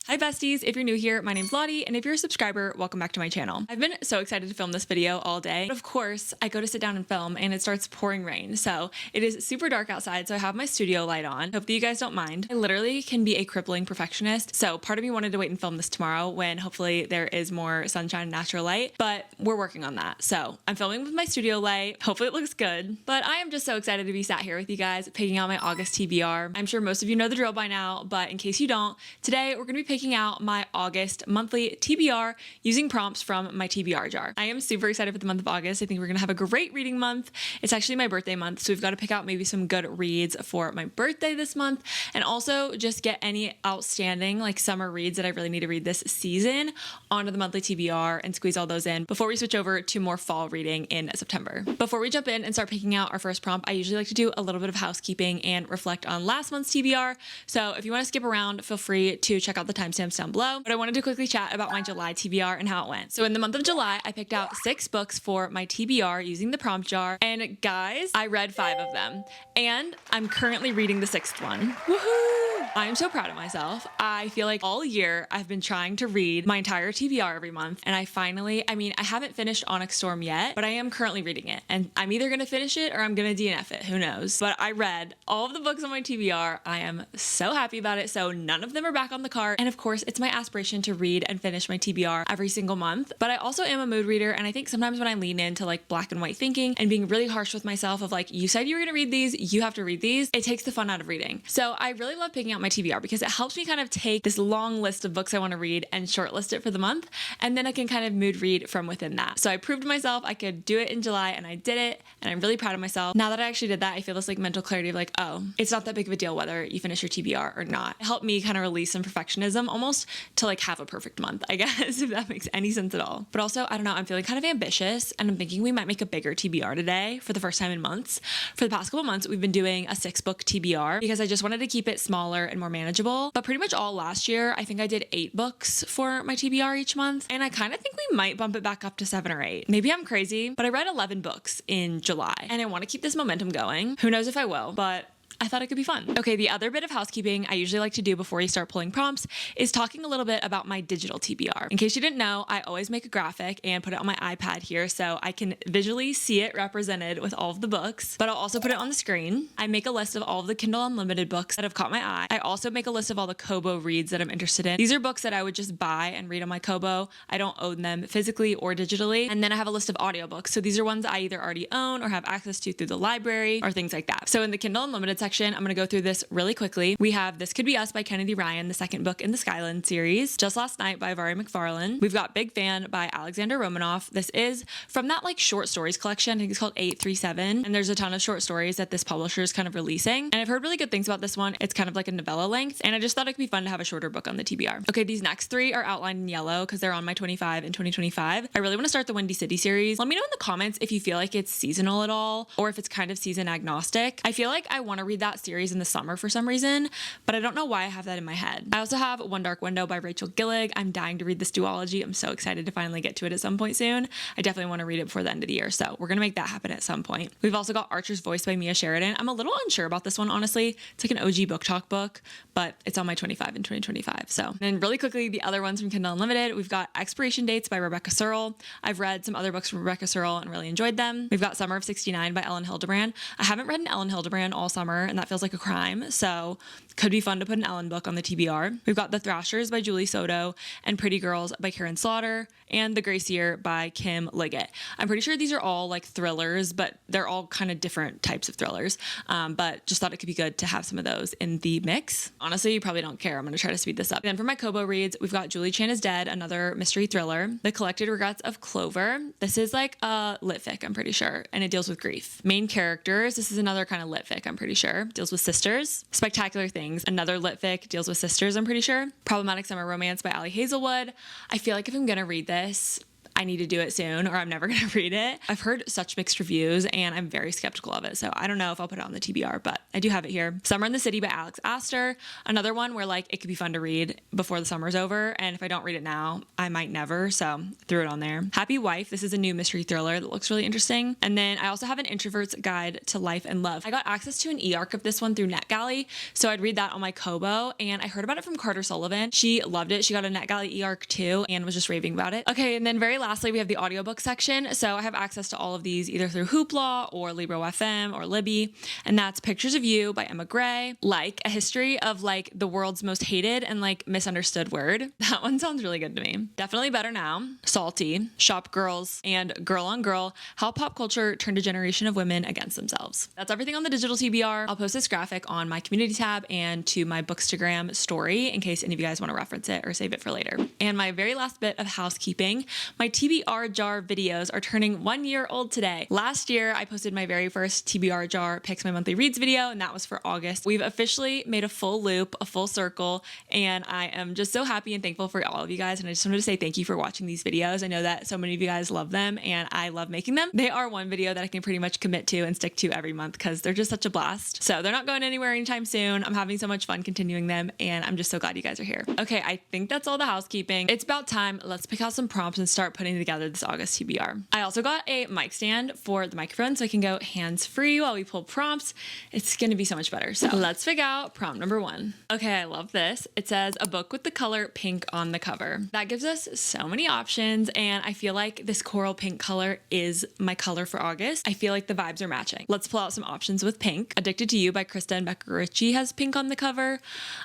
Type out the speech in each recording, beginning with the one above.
Hi besties, if you're new here, my name's Lottie, and if you're a subscriber, welcome back to my channel. I've been so excited to film this video all day, but of course, I go to sit down and film and it starts pouring rain, so it is super dark outside, so I have my studio light on. Hope that you guys don't mind. I literally can be a crippling perfectionist, so part of me wanted to wait and film this tomorrow when hopefully there is more sunshine and natural light, but we're working on that. So I'm filming with my studio light, hopefully it looks good, but I am just so excited to be sat here with you guys, picking out my August TBR. I'm sure most of you know the drill by now, but in case you don't, today we're gonna be picking out my August monthly TBR using prompts from my TBR jar. I am super excited for the month of August. I think we're gonna have a great reading month. It's actually my birthday month, so we've got to pick out maybe some good reads for my birthday this month, and also just get any outstanding like summer reads that I really need to read this season onto the monthly TBR and squeeze all those in before we switch over to more fall reading in September. Before we jump in and start picking out our first prompt, I usually like to do a little bit of housekeeping and reflect on last month's TBR. So if you want to skip around, feel free to check out the timestamps down below. But I wanted to quickly chat about my July TBR and how it went. So in the month of July, I picked out 6 books for my TBR using the prompt jar. And guys, I read 5 of them. And I'm currently reading the 6th one. Woohoo! I'm so proud of myself. I feel like all year I've been trying to read my entire TBR every month. And I finally, I haven't finished Onyx Storm yet, but I am currently reading it. And I'm either going to finish it or I'm going to DNF it. Who knows? But I read all of the books on my TBR. I am so happy about it. So none of them are back on the cart. And of course, it's my aspiration to read and finish my TBR every single month. But I also am a mood reader. And I think sometimes when I lean into like black and white thinking and being really harsh with myself of like, you said you were going to read these, you have to read these, it takes the fun out of reading. So I really love picking out my TBR because it helps me kind of take this long list of books I want to read and shortlist it for the month. And then I can kind of mood read from within that. So I proved to myself I could do it in July and I did it. And I'm really proud of myself. Now that I actually did that, I feel this like mental clarity of like, oh, it's not that big of a deal whether you finish your TBR or not. It helped me kind of release some perfectionism almost to like have a perfect month, I guess, if that makes any sense at all. But also, I don't know, I'm feeling kind of ambitious and I'm thinking we might make a bigger TBR today for the first time in months. For the past couple months, we've been doing a 6-book TBR because I just wanted to keep it smaller and more manageable. But pretty much all last year, I think I did 8 books for my TBR each month. And I kind of think we might bump it back up to 7 or 8. Maybe I'm crazy, but I read 11 books in July and I want to keep this momentum going. Who knows if I will, but I thought it could be fun. Okay, the other bit of housekeeping I usually like to do before you start pulling prompts is talking a little bit about my digital TBR. In case you didn't know, I always make a graphic and put it on my iPad here so I can visually see it represented with all of the books, but I'll also put it on the screen. I make a list of all of the Kindle Unlimited books that have caught my eye. I also make a list of all the Kobo reads that I'm interested in. These are books that I would just buy and read on my Kobo. I don't own them physically or digitally. And then I have a list of audiobooks. So these are ones I either already own or have access to through the library or things like that. So in the Kindle Unlimited section, I'm going to go through this really quickly. We have This Could Be Us by Kennedy Ryan, the 2nd book in the Skyland series. Just Last Night by Vari McFarlane. We've got Big Fan by Alexander Romanoff. This is from that like short stories collection. I think it's called 837. And there's a ton of short stories that this publisher is kind of releasing. And I've heard really good things about this one. It's kind of like a novella length. And I just thought it could be fun to have a shorter book on the TBR. Okay, these next 3 are outlined in yellow because they're on my 25 and 2025. I really want to start the Windy City series. Let me know in the comments if you feel like it's seasonal at all or if it's kind of season agnostic. I feel like I want to read that series in the summer for some reason, but I don't know why I have that in my head. I also have One Dark Window by Rachel Gillig. I'm dying to read this duology. I'm so excited to finally get to it at some point soon. I definitely want to read it before the end of the year, so we're gonna make that happen at some point. We've also got Archer's Voice by Mia Sheridan. I'm a little unsure about this one, honestly. It's like an OG book talk book, but it's on my 25 and 2025. So, and then really quickly, the other ones from Kindle Unlimited, we've got Expiration Dates by Rebecca Searle. I've read some other books from Rebecca Searle and really enjoyed them. We've got Summer of 69 by Ellen Hildebrand. I haven't read an Ellen Hildebrand all summer, and that feels like a crime. So could be fun to put an Ellen book on the TBR. We've got The Thrashers by Julie Soto and Pretty Girls by Karen Slaughter and The Gracier by Kim Liggett. I'm pretty sure these are all like thrillers, but they're all kind of different types of thrillers. But just thought it could be good to have some of those in the mix. Honestly, you probably don't care. I'm going to try to speed this up. Then for my Kobo reads, we've got Julie Chan is Dead, another mystery thriller. The Collected Regrets of Clover. This is like a lit fic, I'm pretty sure, and it deals with grief. Main characters, this is another kind of lit fic, I'm pretty sure. Deals with sisters. Spectacular Things, another lit fic, deals with sisters, I'm pretty sure. Problematic Summer Romance by Ali Hazelwood. I feel like if I'm gonna read this, I need to do it soon or I'm never going to read it. I've heard such mixed reviews and I'm very skeptical of it. So I don't know if I'll put it on the TBR, but I do have it here. Summer in the City by Alex Astor. Another one where like it could be fun to read before the summer's over. And if I don't read it now, I might never. So threw it on there. Happy Wife. This is a new mystery thriller that looks really interesting. And then I also have an Introvert's Guide to Life and Love. I got access to an e-arc of this one through NetGalley. So I'd read that on my Kobo and I heard about it from Carter Sullivan. She loved it. She got a NetGalley e-arc too and was just raving about it. Okay. And then very lastly, we have the audiobook section. So I have access to all of these either through Hoopla or Libro FM or Libby. And that's Pictures of You by Emma Gray. Like a history of like the world's most hated and like misunderstood word. That one sounds really good to me. Definitely Better Now, Salty, Shop Girls, and Girl on Girl, How Pop Culture Turned a Generation of Women Against Themselves. That's everything on the digital TBR. I'll post this graphic on my community tab and to my Bookstagram story in case any of you guys want to reference it or save it for later. And my very last bit of housekeeping, my TBR jar videos are turning 1 year old today. Last year, I posted my very first TBR jar picks my monthly reads video, and that was for August. We've officially made a full loop, a full circle, and I am just so happy and thankful for all of you guys. And I just wanted to say thank you for watching these videos. I know that so many of you guys love them and I love making them. They are one video that I can pretty much commit to and stick to every month because they're just such a blast. So they're not going anywhere anytime soon. I'm having so much fun continuing them and I'm just so glad you guys are here. Okay, I think that's all the housekeeping. It's about time. Let's pick out some prompts and start putting together this August TBR. I also got a mic stand for the microphone so I can go hands-free while we pull prompts. It's going to be so much better. So let's figure out prompt number 1. Okay, I love this. It says a book with the color pink on the cover. That gives us so many options and I feel like this coral pink color is my color for August. I feel like the vibes are matching. Let's pull out some options with pink. Addicted to You by Krista and Becca Ritchie has pink on the cover.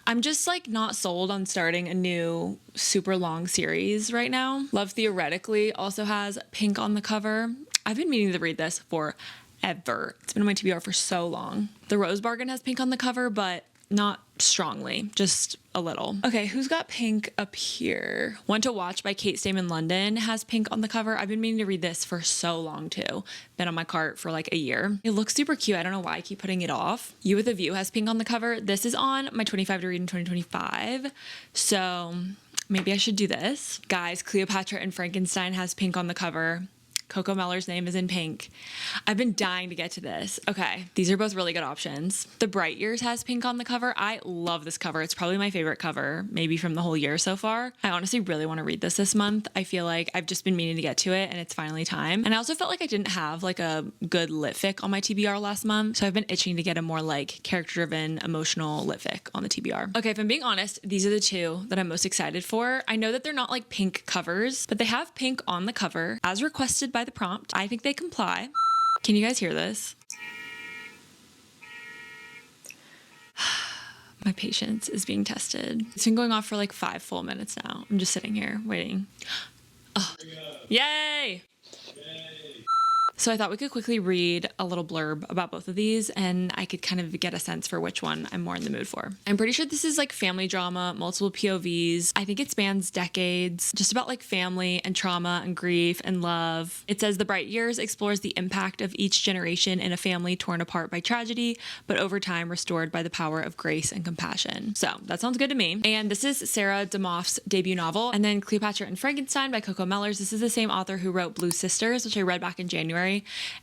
I'm just like not sold on starting a new super long series right now. Love Theoretically also has pink on the cover. I've been meaning to read this for ever. It's been on my TBR for so long. The Rose Bargain has pink on the cover, but not strongly, just a little. Okay, who's got pink up here? One to Watch by Kate Stayman London has pink on the cover. I've been meaning to read this for so long too. Been on my cart for like a year. It looks super cute. I don't know why I keep putting it off. You with a View has pink on the cover. This is on my 25 to read in 2025. So maybe I should do this. Guys, Cleopatra and Frankenstein has pink on the cover. Coco Meller's name is in pink. I've been dying to get to this. Okay, these are both really good options. The Bright Years has pink on the cover. I love this cover. It's probably my favorite cover, maybe from the whole year so far. I honestly really want to read this month. I feel like I've just been meaning to get to it and it's finally time. And I also felt like I didn't have like a good lit fic on my TBR last month. So I've been itching to get a more like character-driven, emotional lit fic on the TBR. Okay, if I'm being honest, these are the two that I'm most excited for. I know that they're not like pink covers, but they have pink on the cover as requested by the prompt. I think they comply. Can you guys hear this? My patience is being tested. It's been going off for like 5 full minutes now. I'm just sitting here waiting. Oh, yay! So I thought we could quickly read a little blurb about both of these and I could kind of get a sense for which one I'm more in the mood for. I'm pretty sure this is like family drama, multiple POVs. I think it spans decades, just about like family and trauma and grief and love. It says The Bright Years explores the impact of each generation in a family torn apart by tragedy, but over time restored by the power of grace and compassion. So that sounds good to me. And this is Sarah DeMoff's debut novel. And then Cleopatra and Frankenstein by Coco Mellers. This is the same author who wrote Blue Sisters, which I read back in January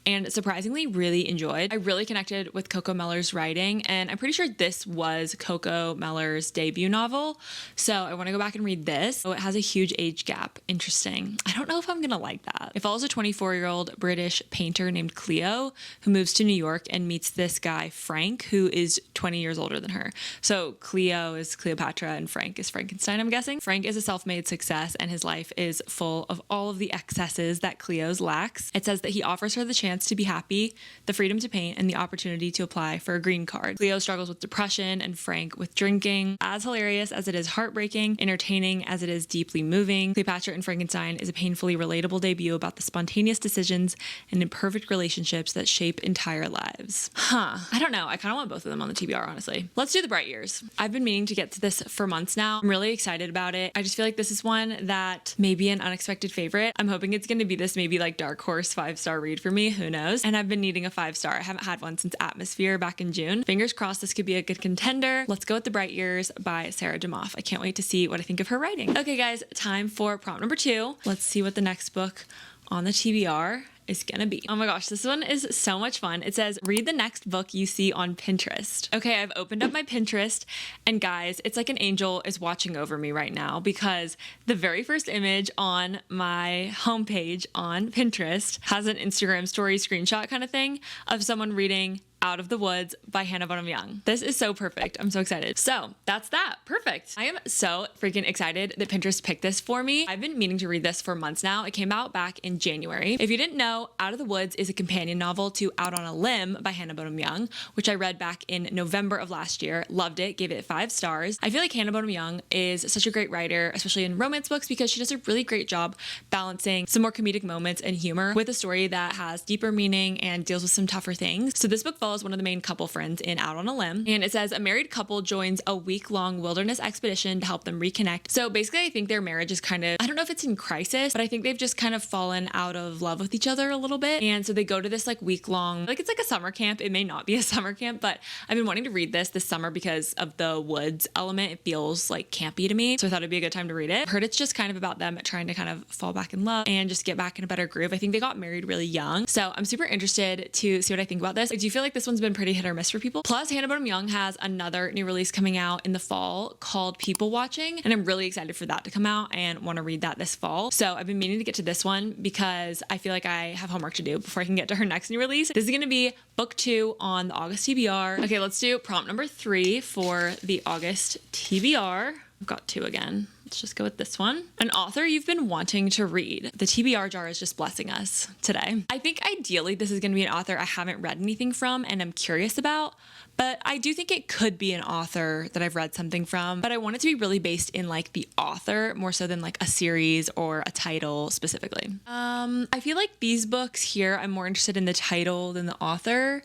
and surprisingly really enjoyed. I really connected with Coco Mellers' writing and I'm pretty sure this was Coco Mellers' debut novel. So I want to go back and read this. So it has a huge age gap. Interesting. I don't know if I'm going to like that. It follows a 24-year-old British painter named Cleo who moves to New York and meets this guy Frank who is 20 years older than her. So Cleo is Cleopatra and Frank is Frankenstein, I'm guessing. Frank is a self-made success and his life is full of all of the excesses that Cleo's lacks. It says that he offers her the chance to be happy, the freedom to paint, and the opportunity to apply for a green card. Cleo struggles with depression and Frank with drinking. As hilarious as it is heartbreaking, entertaining as it is deeply moving, Cleopatra and Frankenstein is a painfully relatable debut about the spontaneous decisions and imperfect relationships that shape entire lives. I don't know. I kind of want both of them on the TBR, honestly. Let's do The Bright Years. I've been meaning to get to this for months now. I'm really excited about it. I just feel like this is one that may be an unexpected favorite. I'm hoping it's going to be this maybe like dark horse 5-star read for me, who knows? And I've been needing a 5-star. I haven't had one since Atmosphere back in June. Fingers crossed this could be a good contender. Let's go with The Bright Years by Sarah DeMoff. I can't wait to see what I think of her writing. Okay guys, time for prompt number 2. Let's see what the next book on the TBR is gonna be. Oh my gosh, this one is so much fun. It says, read the next book you see on Pinterest. Okay, I've opened up my Pinterest, and guys, it's like an angel is watching over me right now, because the very first image on my homepage on Pinterest has an Instagram story screenshot kind of thing of someone reading Out of the Woods by Hannah Bonham Young. This is so perfect. I'm so excited. So that's that. Perfect. I am so freaking excited that Pinterest picked this for me. I've been meaning to read this for months now. It came out back in January. If you didn't know, Out of the Woods is a companion novel to Out on a Limb by Hannah Bonham Young, which I read back in November of last year. Loved it. Gave it 5 stars. I feel like Hannah Bonham Young is such a great writer, especially in romance books, because she does a really great job balancing some more comedic moments and humor with a story that has deeper meaning and deals with some tougher things. So this book follows one of the main couple friends in Out on a Limb, and it says a married couple joins a week-long wilderness expedition to help them reconnect. So basically I think their marriage is kind of, I don't know if it's in crisis, but I think they've just kind of fallen out of love with each other a little bit. And so they go to this like week-long, like it's like a summer camp. It may not be a summer camp, but I've been wanting to read this summer because of the woods element. It feels like campy to me, so I thought it'd be a good time to read it. I've heard it's just kind of about them trying to kind of fall back in love and just get back in a better groove. I think they got married really young, so I'm super interested to see what I think about this. I do feel like this one's been pretty hit or miss for people. Plus, Hannah Bonham Young has another new release coming out in the fall called People Watching, and I'm really excited for that to come out and want to read that this fall. So I've been meaning to get to this one because I feel like I have homework to do before I can get to her next new release. This is going to be book 2 on the August TBR. Okay, let's do prompt number 3 for the August TBR. I've got 2 again. Let's just go with this one. An author you've been wanting to read. The TBR jar is just blessing us today. I think ideally this is going to be an author I haven't read anything from and I'm curious about, but I do think it could be an author that I've read something from, but I want it to be really based in like the author more so than like a series or a title specifically. I feel like these books here, I'm more interested in the title than the author.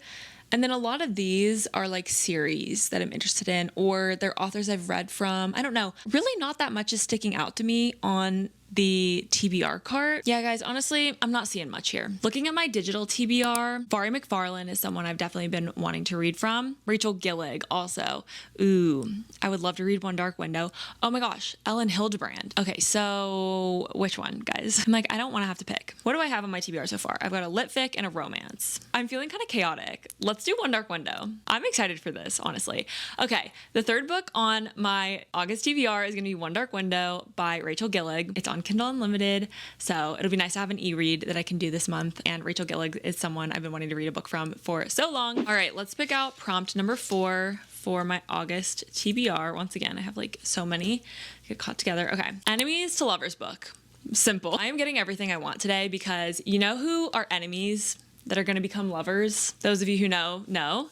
And then a lot of these are like series that I'm interested in, or they're authors I've read from. I don't know. Really not that much is sticking out to me on the TBR cart. Yeah, guys, honestly, I'm not seeing much here. Looking at my digital TBR, Vari McFarlane is someone I've definitely been wanting to read from. Rachel Gillig also. Ooh, I would love to read One Dark Window. Oh my gosh, Ellen Hildebrand. Okay, so which one, guys? I'm like, I don't want to have to pick. What do I have on my TBR so far? I've got a lit fic and a romance. I'm feeling kind of chaotic. Let's do One Dark Window. I'm excited for this, honestly. Okay, the third book on my August TBR is going to be One Dark Window by Rachel Gillig. It's on Kindle Unlimited, so it'll be nice to have an e-read that I can do this month, and Rachel Gillig is someone I've been wanting to read a book from for so long. All right, let's pick out prompt number 4 for my August TBR. Once again, I have like so many get caught together. Okay, Enemies to Lovers book. Simple. I am getting everything I want today because you know who are enemies that are going to become lovers? Those of you who know.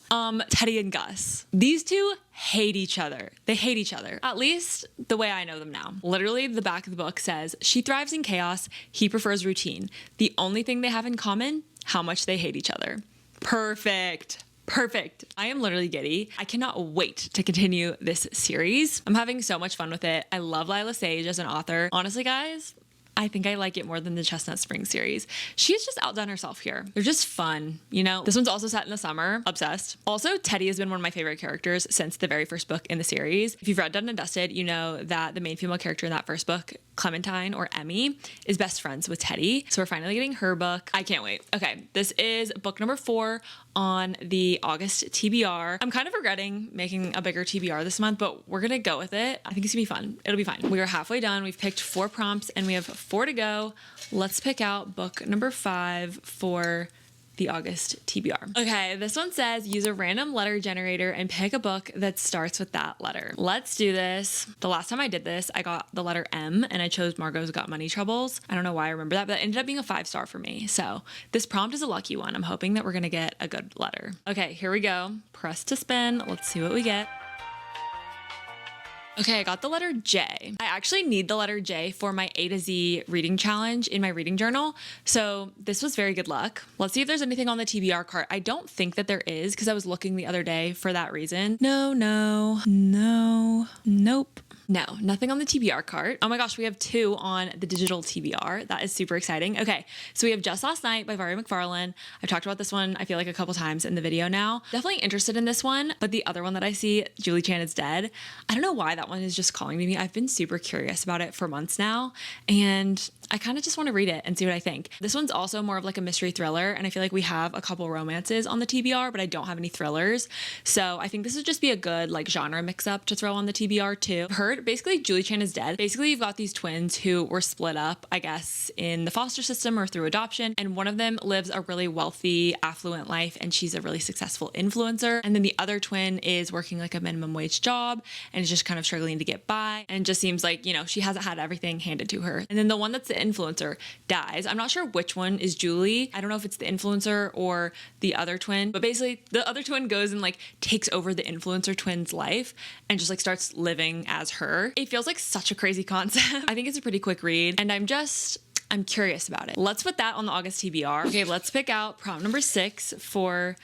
Teddy and Gus. These two hate each other. They hate each other. At least the way I know them now. Literally, the back of the book says, she thrives in chaos, he prefers routine. The only thing they have in common, how much they hate each other. Perfect. Perfect. I am literally giddy. I cannot wait to continue this series. I'm having so much fun with it. I love Lila Sage as an author. Honestly, guys, I think I like it more than the Chestnut Spring series. She's just outdone herself here. They're just fun, you know? This one's also set in the summer. Obsessed. Also, Teddy has been one of my favorite characters since the very first book in the series. If you've read Done and Dusted, you know that the main female character in that first book, Clementine or Emmy, is best friends with Teddy. So we're finally getting her book. I can't wait. Okay, this is book number 4 on the August TBR. I'm kind of regretting making a bigger TBR this month, but we're gonna go with it. I think it's gonna be fun. It'll be fine. We are halfway done. We've picked 4 prompts and we have 4 to go. Let's pick out book number 5 for the August TBR. Okay, this one says use a random letter generator and pick a book that starts with that letter. Let's do this. The last time I did this, I got the letter M and I chose Margot's Got Money Troubles. I don't know why I remember that, but it ended up being a 5-star for me. So this prompt is a lucky one. I'm hoping that we're gonna get a good letter. Okay, here we go. Press to spin. Let's see what we get. Okay, I got the letter J. I actually need the letter J for my A to Z reading challenge in my reading journal. So this was very good luck. Let's see if there's anything on the TBR cart. I don't think that there is because I was looking the other day for that reason. Nope. No, nothing on the TBR cart. Oh my gosh, we have 2 on the digital TBR. That is super exciting. Okay, so we have Just Last Night by Vari McFarlane. I've talked about this one, I feel like, a couple times in the video now. Definitely interested in this one, but the other one that I see, Julie Chan is Dead. I don't know why that one is just calling to me. I've been super curious about it for months now, and I kind of just want to read it and see what I think. This one's also more of like a mystery thriller, and I feel like we have a couple romances on the TBR, but I don't have any thrillers. So I think this would just be a good like genre mix up to throw on the TBR too. I've heard basically Julie Chan is Dead. Basically, you've got these twins who were split up, I guess, in the foster system or through adoption, and one of them lives a really wealthy, affluent life, and she's a really successful influencer. And then the other twin is working like a minimum wage job and is just kind of struggling to get by, and just seems like, you know, she hasn't had everything handed to her. And then the one that's the influencer dies. I'm not sure which one is Julie. I don't know if it's the influencer or the other twin, but basically the other twin goes and like takes over the influencer twin's life and just like starts living as her. It feels like such a crazy concept. I think it's a pretty quick read, and I'm curious about it. Let's put that on the August TBR. Okay, let's pick out prompt number 6 for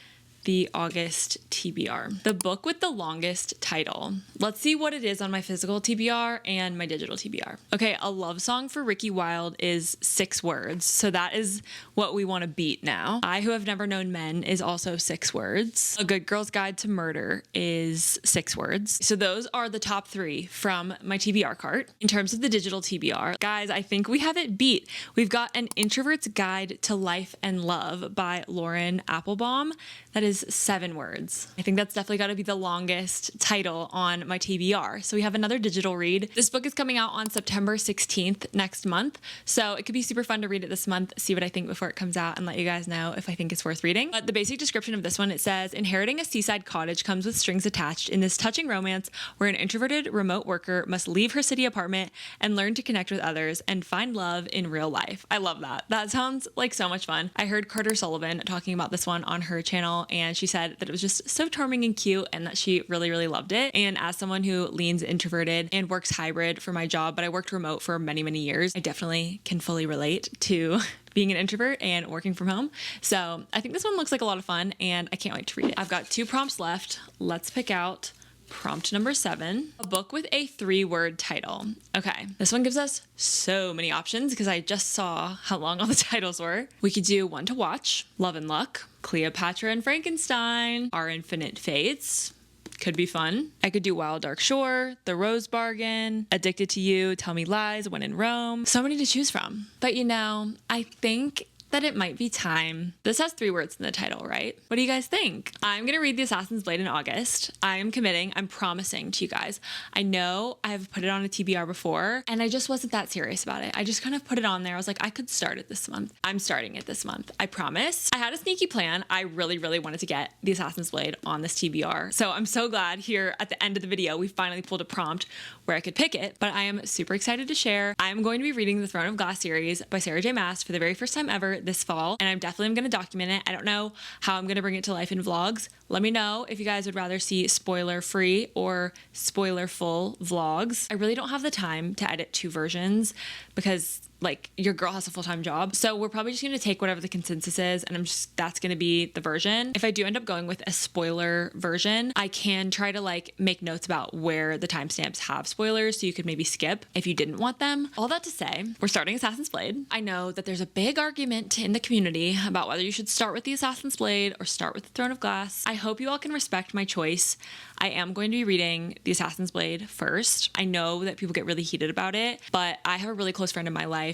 the August TBR. The book with the longest title. Let's see what it is on my physical TBR and my digital TBR. Okay, A Love Song for Ricky Wilde is 6 words. So that is what we want to beat now. I Who Have Never Known Men is also 6 words. A Good Girl's Guide to Murder is 6 words. So those are the top 3 from my TBR cart. In terms of the digital TBR, guys, I think we have it beat. We've got An Introvert's Guide to Life and Love by Lauren Applebaum. That is 7 words. I think that's definitely got to be the longest title on my TBR. So we have another digital read. This book is coming out on September 16th next month. So it could be super fun to read it this month, see what I think before it comes out, and let you guys know if I think it's worth reading. But the basic description of this one, it says, inheriting a seaside cottage comes with strings attached in this touching romance where an introverted remote worker must leave her city apartment and learn to connect with others and find love in real life. I love that. That sounds like so much fun. I heard Carter Sullivan talking about this one on her channel, and she said that it was just so charming and cute and that she really, really loved it. And as someone who leans introverted and works hybrid for my job, but I worked remote for many, many years, I definitely can fully relate to being an introvert and working from home. So I think this one looks like a lot of fun and I can't wait to read it. I've got 2 prompts left. Let's pick out prompt number 7, a book with a 3-word title. Okay, this one gives us so many options because I just saw how long all the titles were. We could do One to Watch, Love and Luck, Cleopatra and Frankenstein, Our Infinite Fates. Could be fun. I could do Wild Dark Shore, The Rose Bargain, Addicted to You, Tell Me Lies, When in Rome. So many to choose from. But you know, I think that it might be time. This has 3 words in the title, right? What do you guys think? I'm gonna read The Assassin's Blade in August. I am committing, I'm promising to you guys. I know I've put it on a TBR before and I just wasn't that serious about it. I just kind of put it on there. I was like, I could start it this month. I'm starting it this month. I promise. I had a sneaky plan. I really, really wanted to get The Assassin's Blade on this TBR. So I'm so glad here at the end of the video, we finally pulled a prompt where I could pick it, but I am super excited to share. I'm going to be reading the Throne of Glass series by Sarah J. Maas for the very first time ever this fall, and I'm definitely going to document it. I don't know how I'm going to bring it to life in vlogs. Let me know if you guys would rather see spoiler-free or spoiler-full vlogs. I really don't have the time to edit 2 versions because like your girl has a full-time job. So we're probably just going to take whatever the consensus is and that's going to be the version. If I do end up going with a spoiler version, I can try to like make notes about where the timestamps have spoilers so you could maybe skip if you didn't want them. All that to say, we're starting Assassin's Blade. I know that there's a big argument in the community about whether you should start with the Assassin's Blade or start with the Throne of Glass. I hope you all can respect my choice. I am going to be reading the Assassin's Blade first. I know that people get really heated about it, but I have a really close friend in my life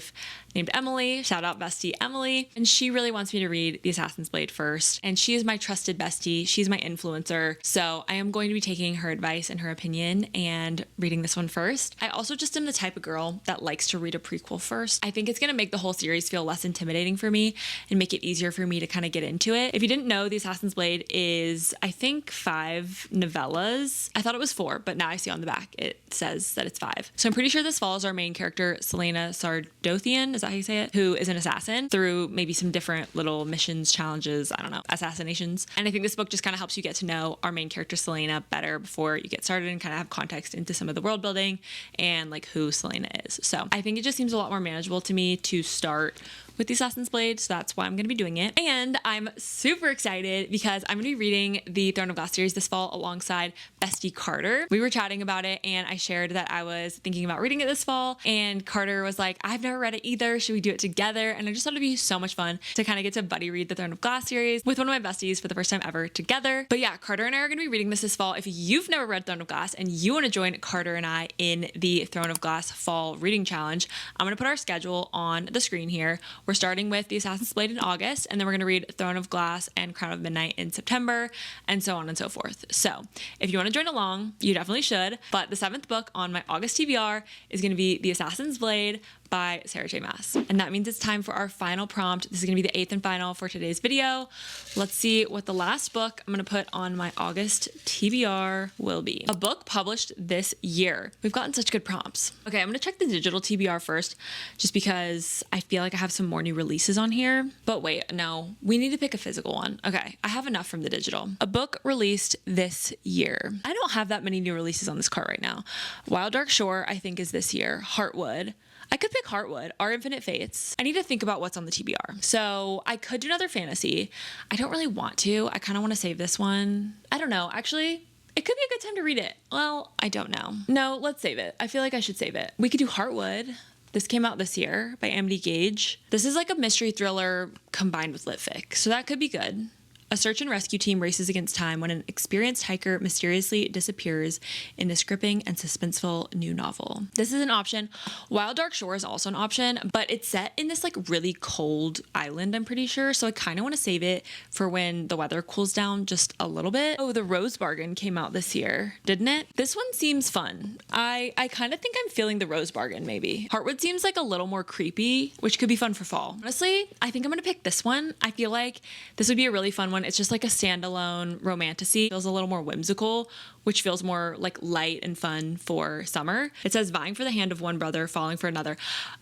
named Emily, shout out bestie Emily, and she really wants me to read the Assassin's Blade first, and she is my trusted bestie. She's my influencer, so I am going to be taking her advice and her opinion and reading this one first. I also just am the type of girl that likes to read a prequel first. I think it's going to make the whole series feel less intimidating for me and make it easier for me to kind of get into it. If you didn't know, the Assassin's Blade is, I think, 5 novellas. I thought it was 4, but now I see on the back it says that it's 5. So I'm pretty sure this follows our main character, Selena Sardone. Dothian, is that how you say it? Who is an assassin through maybe some different little missions, challenges, I don't know, assassinations. And I think this book just kind of helps you get to know our main character, Selena, better before you get started and kind of have context into some of the world building and like who Selena is. So I think it just seems a lot more manageable to me to start with the Assassin's Blade, so that's why I'm going to be doing it. And I'm super excited because I'm going to be reading the Throne of Glass series this fall alongside bestie Carter. We were chatting about it and I shared that I was thinking about reading it this fall, and Carter was like, I've never read it either, should we do it together? And I just thought it'd be so much fun to kind of get to buddy read the Throne of Glass series with one of my besties for the first time ever together. But yeah, Carter and I are going to be reading this fall. If you've never read Throne of Glass and you want to join Carter and I in the Throne of Glass fall reading challenge, I'm going to put our schedule on the screen here. We're starting with the Assassin's Blade in August, and then we're going to read Throne of Glass and Crown of Midnight in September, and so on and so forth. So if you want to join along, you definitely should. But the 7th book on my August TBR is going to be The Assassin's Blade by Sarah J. Maas. And that means it's time for our final prompt. This is going to be the 8th and final for today's video. Let's see what the last book I'm going to put on my August TBR will be. A book published this year. We've gotten such good prompts. Okay, I'm going to check the digital TBR first, just because I feel like I have some more new releases on here. But wait, no, we need to pick a physical one. Okay, I have enough from the digital. A book released this year. I don't have that many new releases on this cart right now. Wild Dark Shore, I think, is this year. Heartwood. I could pick Heartwood, Our Infinite Fates. I need to think about what's on the TBR. So I could do another fantasy. I don't really want to. I kind of want to save this one. I don't know. Actually, it could be a good time to read it. Well, I don't know. No, let's save it. I feel like I should save it. We could do Heartwood. This came out this year by Amity Gage. This is like a mystery thriller combined with lit fic, so that could be good. A search and rescue team races against time when an experienced hiker mysteriously disappears in this gripping and suspenseful new novel. This is an option. Wild Dark Shore is also an option, but it's set in this like really cold island, I'm pretty sure. So I kind of want to save it for when the weather cools down just a little bit. Oh, The Rose Bargain came out this year, didn't it? This one seems fun. I kind of think I'm feeling The Rose Bargain maybe. Heartwood seems like a little more creepy, which could be fun for fall. Honestly, I think I'm going to pick this one. I feel like this would be a really fun one. It's just like a standalone romantasy. Feels a little more whimsical, which feels more like light and fun for summer. It says vying for the hand of one brother, falling for another.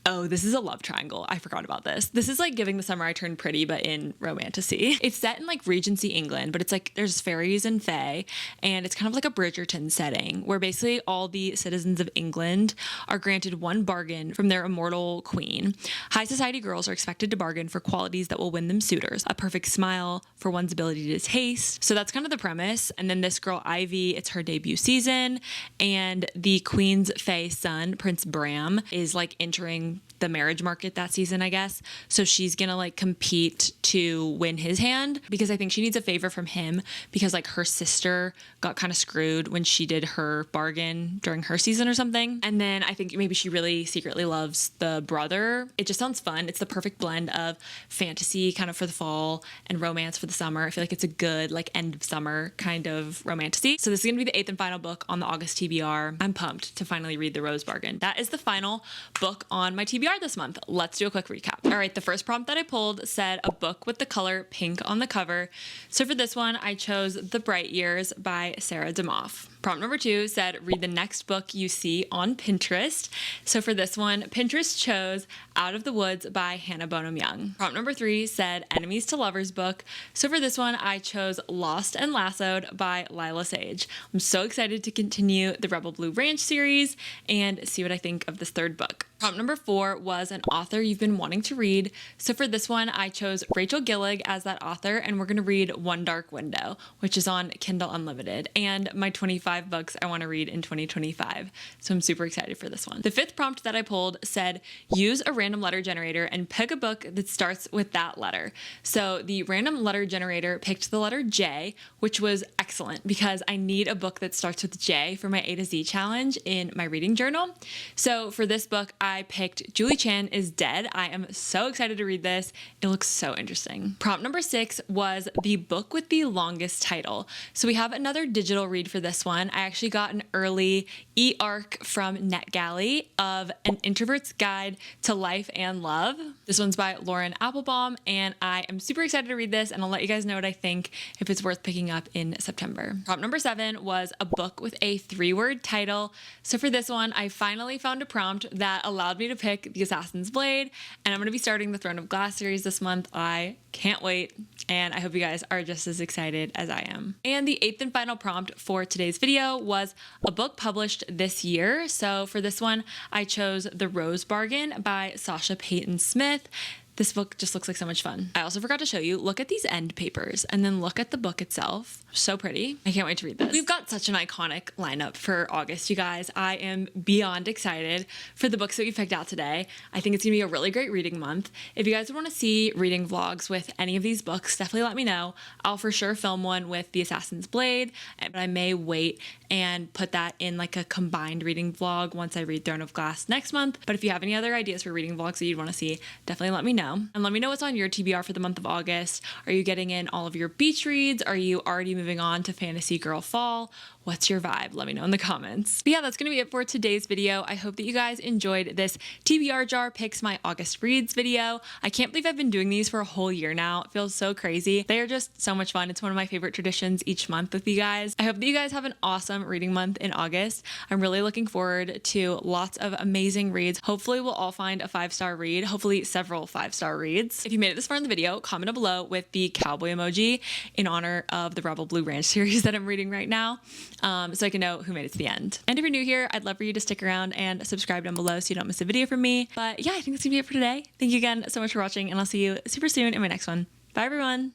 Oh, this is a love triangle. I forgot about this. This is like Giving the Summer I Turned Pretty, but in romantasy. It's set in like Regency England, but it's like there's fairies and fae, and it's kind of like a Bridgerton setting where basically all the citizens of England are granted one bargain from their immortal queen. High society girls are expected to bargain for qualities that will win them suitors. A perfect smile for one's ability to taste. So that's kind of the premise. And then this girl, Ivy, it's her debut season, and the queen's fae son, Prince Bram, is like entering the marriage market that season, I guess. So she's gonna like compete to win his hand, because I think she needs a favor from him, because like her sister got kind of screwed when she did her bargain during her season or something. And then I think maybe she really secretly loves the brother. It just sounds fun. It's the perfect blend of fantasy kind of for the fall and romance for the summer. I feel like it's a good like end of summer kind of romantasy. So this is gonna be the 8th and final book on the August TBR. I'm pumped to finally read The Rose Bargain. That is the final book on my TBR this month. Let's do a quick recap. All right, the first prompt that I pulled said a book with the color pink on the cover. So for this one, I chose The Bright Years by Sarah DeMoff. Prompt number 2 said read the next book you see on Pinterest. So for this one, Pinterest chose Out of the Woods by Hannah Bonham Young. Prompt number 3 said Enemies to Lovers book. So for this one, I chose Lost and Lassoed by Lila Sage. I'm so excited to continue the Rebel Blue Ranch series and see what I think of this third book. Prompt number 4 was an author you've been wanting to read. So for this one, I chose Rachel Gillig as that author, and we're going to read One Dark Window, which is on Kindle Unlimited, and my 25 books I want to read in 2025. So I'm super excited for this one. The 5th prompt that I pulled said use a random letter generator and pick a book that starts with that letter. So the random letter generator picked the letter J, which was excellent because I need a book that starts with J for my A to Z challenge in my reading journal. So for this book, I picked Julie Chan is Dead. I am so excited to read this. It looks so interesting. Prompt number 6 was the book with the longest title. So we have another digital read for this one. I actually got an early e-arc from NetGalley of An Introvert's Guide to Life and Love. This one's by Lauren Applebaum, and I am super excited to read this, and I'll let you guys know what I think if it's worth picking up in September. Prompt number 7 was a book with a 3-word title. So for this one, I finally found a prompt that allowed me to pick The Assassin's Blade, and I'm going to be starting the Throne of Glass series this month. I can't wait, and I hope you guys are just as excited as I am. And the 8th and final prompt for today's video was a book published this year. So for this one, I chose The Rose Bargain by Sasha Payton Smith. This book just looks like so much fun. I also forgot to show you, look at these end papers and then look at the book itself. So pretty. I can't wait to read this. We've got such an iconic lineup for August, you guys. I am beyond excited for the books that we picked out today. I think it's gonna be a really great reading month. If you guys want to see reading vlogs with any of these books, definitely let me know. I'll for sure film one with The Assassin's Blade, but I may wait and put that in like a combined reading vlog once I read Throne of Glass next month. But if you have any other ideas for reading vlogs that you'd want to see, definitely let me know. And let me know what's on your TBR for the month of August. Are you getting in all of your beach reads? Are you already moving on to Fantasy Girl Fall? What's your vibe? Let me know in the comments. But yeah, that's gonna be it for today's video. I hope that you guys enjoyed this TBR jar picks my August reads video. I can't believe I've been doing these for a whole year now. It feels so crazy. They are just so much fun. It's one of my favorite traditions each month with you guys. I hope that you guys have an awesome reading month in August. I'm really looking forward to lots of amazing reads. Hopefully we'll all find a 5-star read, hopefully several 5-star reads. If you made it this far in the video, comment down below with the cowboy emoji in honor of the Rebel Blue Ranch series that I'm reading right now. So I can know who made it to the end. And if you're new here, I'd love for you to stick around and subscribe down below so you don't miss a video from me. But yeah, I think that's gonna be it for today. Thank you again so much for watching, and I'll see you super soon in my next one. Bye everyone.